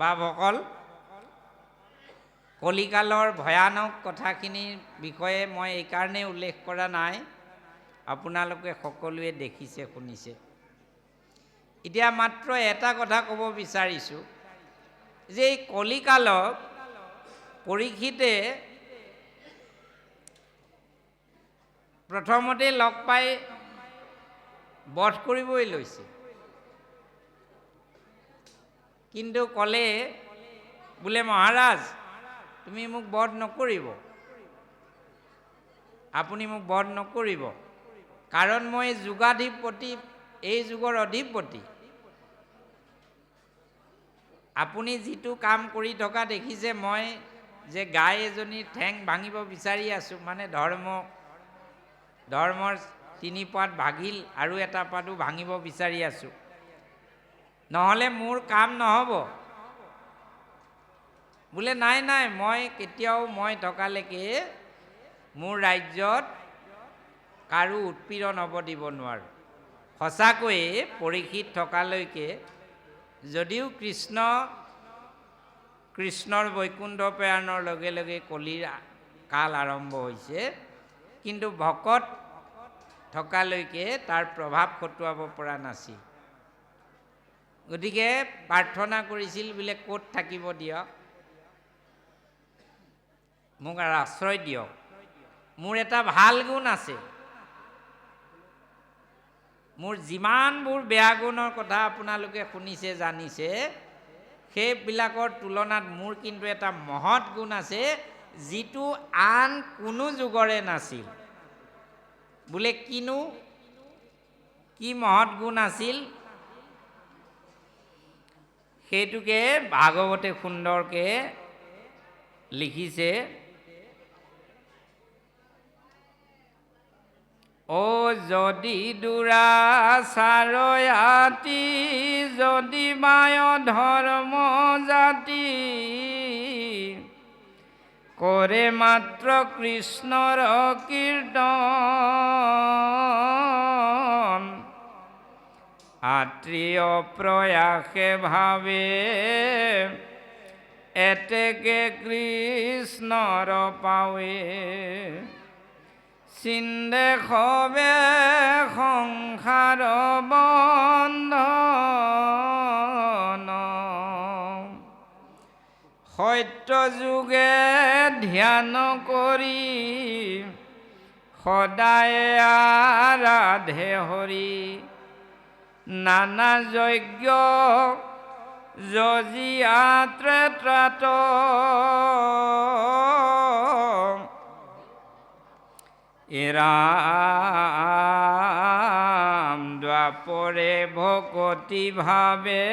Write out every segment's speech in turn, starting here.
বাপসকল, কলিকালৰ ভয়ানক কথাখিনিৰ বিষয়ে মই এইকাৰণে উল্লেখ কৰা নাই, আপোনালোকে সকলোৱে দেখিছে শুনিছে। এতিয়া মাত্ৰ এটা কথা ক'ব বিচাৰিছোঁ যে এই কলিকালক পৰীক্ষিতে প্ৰথমতে লগ পাই বধ কৰিবই লৈছে, কিন্তু ক'লে বোলে মহাৰাজ তুমি মোক বধ নকৰিব, আপুনি মোক বধ নকৰিব, কাৰণ মই যুগাধিপতি, এই যুগৰ অধিপতি। আপুনি যিটো কাম কৰি থকা দেখিছে, মই যে গাই এজনীৰ ঠেং ভাঙিব বিচাৰি আছোঁ, মানে ধৰ্মৰ 3 পাত ভাগিল আৰু এটা পাতো ভাঙিব বিচাৰি আছোঁ, নহ'লে মোৰ কাম নহ'ব। বোলে নাই নাই, মই কেতিয়াও মই থকালৈকে মোৰ ৰাজ্যত কাৰো উৎপীড়ন হ'ব দিব নোৱাৰোঁ। সঁচাকৈয়ে পৰীক্ষিত থকালৈকে যদিও কৃষ্ণৰ বৈকুণ্ঠ প্ৰয়াণৰ লগে লগে কলিৰ কাল আৰম্ভ হৈছে, কিন্তু ভকত থকালৈকে তাৰ প্ৰভাৱ খটুৱাব পৰা নাছিল। গতিকে প্ৰাৰ্থনা কৰিছিল বোলে ক'ত থাকিব দিয়ক, মোক আৰু আশ্ৰয় দিয়ক, মোৰ এটা ভাল গুণ আছে, মোৰ যিমানবোৰ বেয়া গুণৰ কথা আপোনালোকে শুনিছে জানিছে, সেইবিলাকৰ তুলনাত মোৰ কিন্তু এটা মহৎ গুণ আছে, যিটো আন কোনো যুগৰে নাছিল। বোলে কি মহৎ গুণ আছিল, সেইটোকে ভাগৱতে সুন্দৰকে লিখিছে। ও যদি দুৰাচাৰয়াতি, যদি মায় ধৰ্ম জাতি, কৰে মাত্ৰ কৃষ্ণৰ কীৰ্তন, আত্ৰীয় প্ৰয়াসে ভাবে, এতেকে কৃষ্ণৰ পাৱে, চিন্দে খবে সংসাৰ বন্ধন, সত্য যুগে ধ্যান কৰি, সদায় আৰাধে হৰি, নানা যজ্ঞ যজিয়াত্ৰে ত্ৰাত, এৰাম দ্বাপৰে ভকতি ভাবে,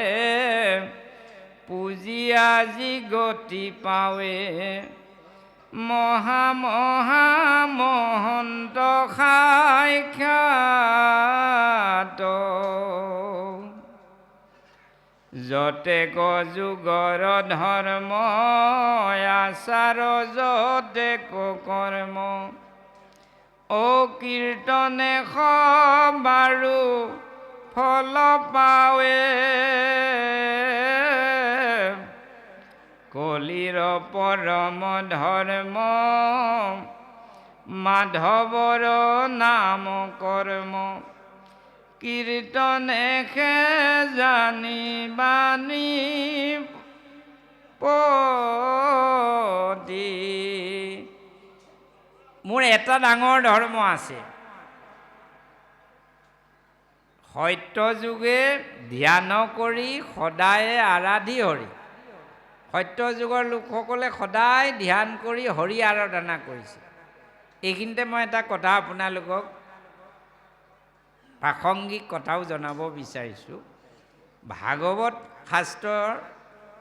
পুজি আজি গতি পাৱে, মহা মহন্ত সাক্ষাৎ, যতেক যুগৰ ধৰ্ম আচাৰ, যতেক কৰ্ম, ও কীৰ্তনে সবাৰো ফল পাৱে, কলিৰ পৰম ধৰ্ম মাধৱৰ নাম কৰ্ম, কীৰ্তনে খে জানি বাণী পতি। মোৰ এটা ডাঙৰ ধৰ্ম আছে, সত্য যুগে ধ্যান কৰি সদায় আৰাধি হৰি। সত্য যুগৰ লোকসকলে সদায় ধ্যান কৰি হৰি আৰাধনা কৰিছে। এইখিনিতে মই এটা কথা আপোনালোকক প্ৰাসংগিক কথাও জনাব বিচাৰিছোঁ। ভাগৱত শাস্ত্ৰৰ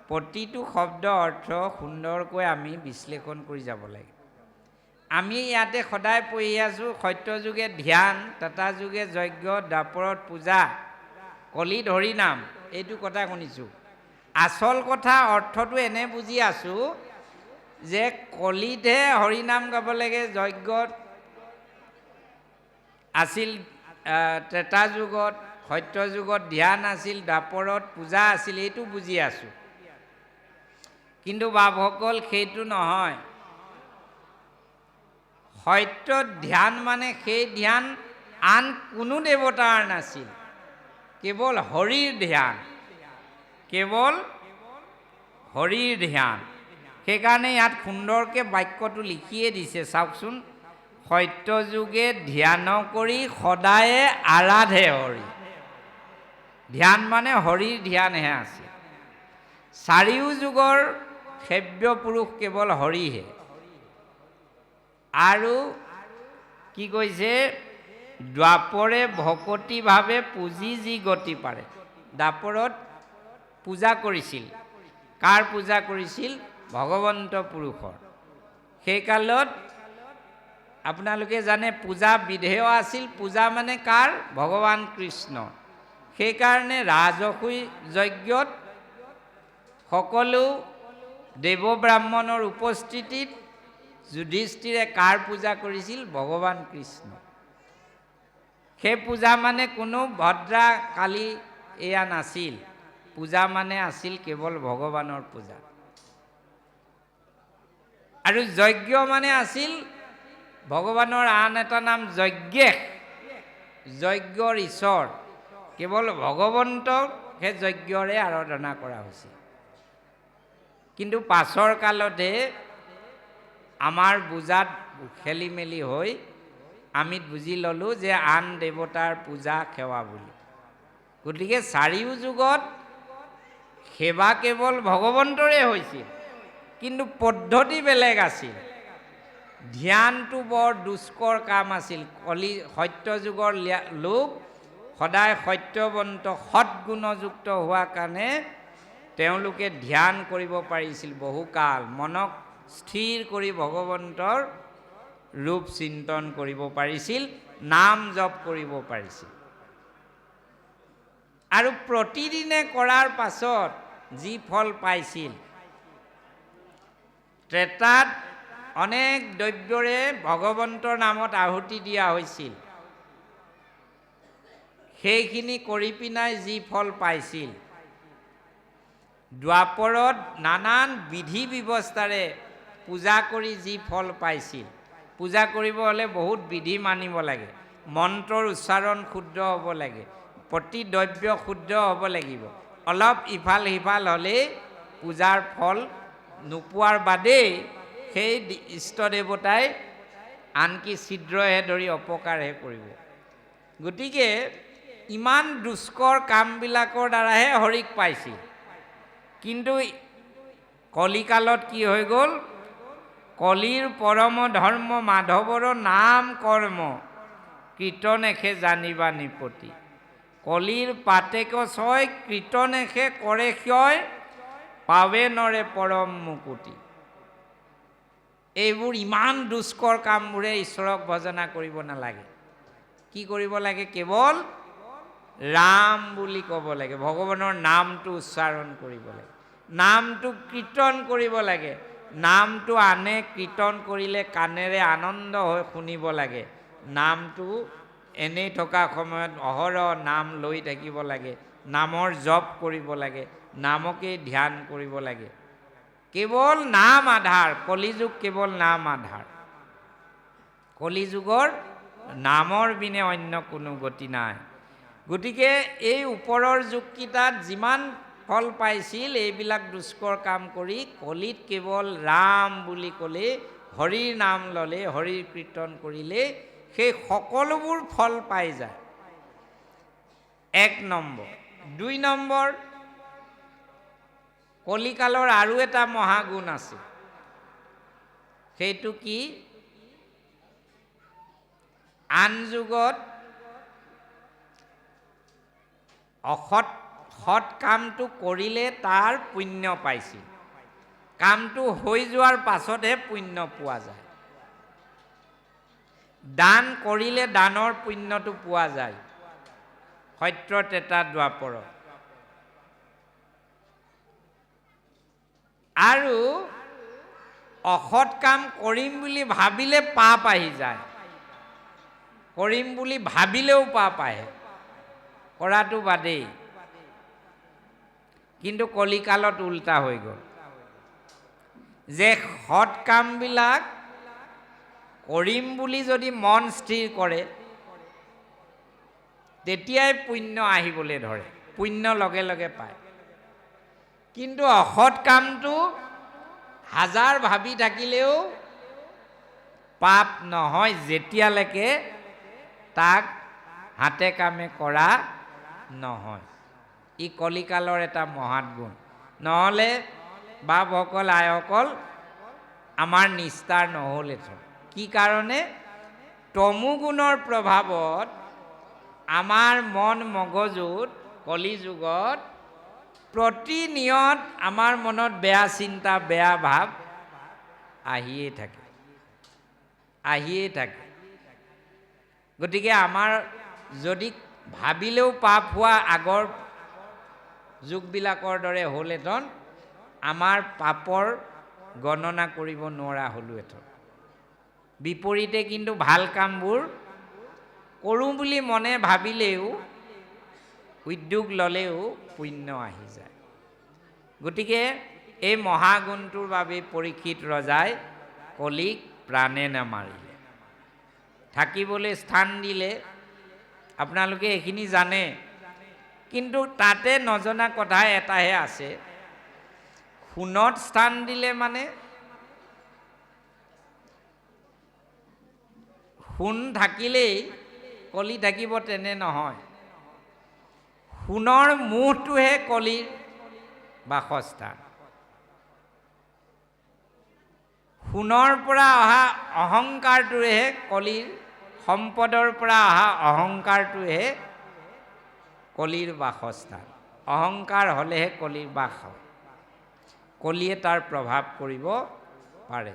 প্ৰতিটো শব্দ অৰ্থ সুন্দৰকৈ আমি বিশ্লেষণ কৰি যাব লাগে। আমি ইয়াতে সদায় পঢ়ি আছোঁ সত্য যুগে ধ্যান, তথা যুগে যজ্ঞ, দ্বাপৰত পূজা, কলিত হৰিনাম, এইটো কথা শুনিছোঁ। আচল কথা অৰ্থটো এনে বুজি আছোঁ যে কলিতহে হৰিনাম গাব লাগে, যজ্ঞত আছিল, ত্ৰেতা যুগত সত্য যুগত ধ্যান আছিল, দ্বাপৰত পূজা আছিল, এইটো বুজি আছোঁ। কিন্তু বাপসকল সেইটো নহয়। সত্য ধ্যান মানে সেই ধ্যান আন কোনো দেৱতাৰ নাছিল, কেৱল হৰিৰ ধ্যান, কেৱল হৰিৰ ধ্যান। সেইকাৰণে ইয়াত সুন্দৰকৈ বাক্যটো লিখিয়ে দিছে, চাওকচোন। সত্য যুগে ধ্যান কৰি সদায়ে আৰাধে হৰি। ধ্যান মানে হৰিৰ ধ্যানহে আছে। চাৰিও যুগৰ সেব্য পুৰুষ কেৱল হৰিহে। আৰু কি কৈছে, দ্বাপৰে ভকতিভাৱে পুজি যি গতি পাৰে। দ্বাপৰত পূজা কৰিছিল। কাৰ পূজা কৰিছিল? ভগৱন্ত পুৰুষৰ। সেইকালত আপোনালোকে জানে পূজা বিধেয় আছিল। পূজা মানে কাৰ? ভগৱান কৃষ্ণ। সেইকাৰণে ৰাজসুই যজ্ঞত সকলো দেৱ ব্ৰাহ্মণৰ উপস্থিতিত যুধিষ্ঠিৰে কাৰ পূজা কৰিছিল? ভগৱান কৃষ্ণ। সেই পূজা মানে কোনো ভদ্ৰা কালী এয়া নাছিল। পূজা মানে আছিল কেৱল ভগৱানৰ পূজা। আৰু যজ্ঞ মানে আছিল ভগৱানৰ আন এটা নাম যজ্ঞেশ, যজ্ঞৰ ঈশ্বৰ। কেৱল ভগৱন্তক সেই যজ্ঞৰে আৰাধনা কৰা হৈছিল। কিন্তু পাছৰ কালতে আমাৰ বুজাত খেলি মেলি হৈ আমি বুজি ল'লোঁ যে আন দেৱতাৰ পূজা সেৱা বুলি। গতিকে চাৰিও যুগত সেৱা কেৱল ভগৱন্তৰে হৈছিল, কিন্তু পদ্ধতি বেলেগ আছিল। ধ্যানটো বৰ দুষ্কৰ কাম আছিল। সত্য যুগৰ লোক সদায় সত্যৱন্ত সৎগুণযুক্ত হোৱা কাৰণে তেওঁলোকে ধ্যান কৰিব পাৰিছিল বহুকাল। মনক স্থিৰ কৰি ভগৱন্তৰ ৰূপ চিন্তন কৰিব পাৰিছিল, নাম জপ কৰিব পাৰিছিল। আৰু প্ৰতিদিনে কৰাৰ পাছত যি ফল পাইছিল, ত্ৰেতাত অনেক দ্ৰব্যৰে ভগৱন্তৰ নামত আহুতি দিয়া হৈছিল। সেইখিনি কৰি পিনাই যি ফল পাইছিল, দ্বাপৰত নানান বিধি ব্যৱস্থাৰে পূজা কৰি যি ফল পাইছিল। পূজা কৰিব হ'লে বহুত বিধি মানিব লাগে। মন্ত্ৰৰ উচ্চাৰণ শুদ্ধ হ'ব লাগে, প্ৰতি দ্ৰব্য শুদ্ধ হ'ব লাগিব। অলপ ইফাল সিফাল হ'লেই পূজাৰ ফল নোপোৱাৰ বাদেই সেই ইষ্ট দেৱতাই আনকি ছিদ্ৰহে ধৰি অপকাৰহে কৰিব। গতিকে ইমান দুষ্কৰ কামবিলাকৰ দ্বাৰাহে হৰিক পাইছিল। কিন্তু কলিকালত কি হৈ গ'ল? কলিৰ পৰম ধৰ্ম মাধৱৰ নাম কৰ্ম কীৰ্তনেখে জানিবা নিপতি। কলিৰ পাতেক ছয় কীৰ্তনেখে কৰে ক্ষয়, পাৱে নৰে পৰম মুকুতি। এইবোৰ ইমান দুষ্কৰ কামবোৰে ঈশ্বৰক ভজনা কৰিব নালাগে। কি কৰিব লাগে? কেৱল ৰাম বুলি ক'ব লাগে। ভগৱানৰ নামটো উচ্চাৰণ কৰিব লাগে, নামটো কীৰ্তন কৰিব লাগে। নামটো আনে কীৰ্তন কৰিলে কাণেৰে আনন্দ হৈ শুনিব লাগে। নামটো এনেই থকা সময়ত অহৰহ নাম লৈ থাকিব লাগে, নামৰ জপ কৰিব লাগে, নামকেই ধ্যান কৰিব লাগে। কেৱল নাম আধাৰ। কলিযুগ কেৱল নাম আধাৰ। কলিযুগৰ নামৰ বিনে অন্য কোনো গতি নাই। গতিকে এই ওপৰৰ যুগকেইটাত যিমান ফল পাইছিল, এইবিলাক দুষ্কৰ কাম কৰি কলিত কেৱল ৰাম বুলি ক'লে, হৰিৰ নাম ল'লে, হৰিৰ কীৰ্তন কৰিলে সেই সকলোবোৰ ফল পাই যায়। 1 নম্বৰ। 2 নম্বৰ, কলিকালৰ আৰু এটা মহাগুণ আছে। সেইটো কি? আন যুগত সৎ কামটো কৰিলে তাৰ পুণ্য পাইছিল। কামটো হৈ যোৱাৰ পাছতহে পুণ্য পোৱা যায়। দান কৰিলে দানৰ পুণ্যটো পোৱা যায় সত্য ত্ৰেতা দ্বাপৰত। আৰু অসৎ কাম কৰিম বুলি ভাবিলে পাপ আহি যায়। কৰিম বুলি ভাবিলেও পাপ আহে, কৰাটো বাদেই। কিন্তু কলিকালত উল্টা হৈ গ'ল। যে সৎ কামবিলাক কৰিম বুলি যদি মন স্থিৰ কৰে তেতিয়াই পুণ্য আহিবলৈ ধৰে, পুণ্য লগে লগে পায়। কিন্তু অসৎ কামটো হাজাৰ ভাবি থাকিলেও পাপ নহয় যেতিয়ালৈকে তাক হাতে কামে কৰা নহয়। ই কলিকালৰ এটা মহৎ গুণ। নহ'লে বাপসকল আইসকল আমাৰ নিস্তাৰ নহ'লেথোন। কি কাৰণে? তমোগুণৰ প্ৰভাৱত আমাৰ মন মগজুত কলিযুগত প্ৰতিনিয়ত আমাৰ মনত বেয়া চিন্তা বেয়া ভাৱ আহিয়েই থাকে, আহিয়েই থাকে। গতিকে আমাৰ যদি ভাবিলেও পাপ হোৱা আগৰ যুগবিলাকৰ দৰে হ'লহেঁতেন আমাৰ পাপৰ গণনা কৰিব নোৱাৰা হ'লোহেঁতেন। বিপৰীতে কিন্তু ভাল কামবোৰ কৰোঁ বুলি মনে ভাবিলেও উদ্যোগ ল'লেও পুণ্য আহি যায়। গতিকে এই মহাগুণটোৰ বাবে পৰীক্ষিত ৰজাই কলিক প্ৰাণে নামাৰিলে, থাকিবলৈ স্থান দিলে। আপোনালোকে এইখিনি জানে, কিন্তু তাতে নজনা কথা এটাহে আছে। সোণত স্থান দিলে মানে সোণ থাকিলেই কলি থাকিব তেনে নহয়। সোণৰ মোহটোহে কলিৰ বাসস্থান। সোণৰ পৰা অহা অহংকাৰটোহে কলিৰ, সম্পদৰ পৰা অহা অহংকাৰটোহে কলিৰ বাসস্থান। অহংকাৰ হ'লেহে কলিৰ বাস হয়, কলিয়ে তাৰ প্ৰভাৱ কৰিব পাৰে।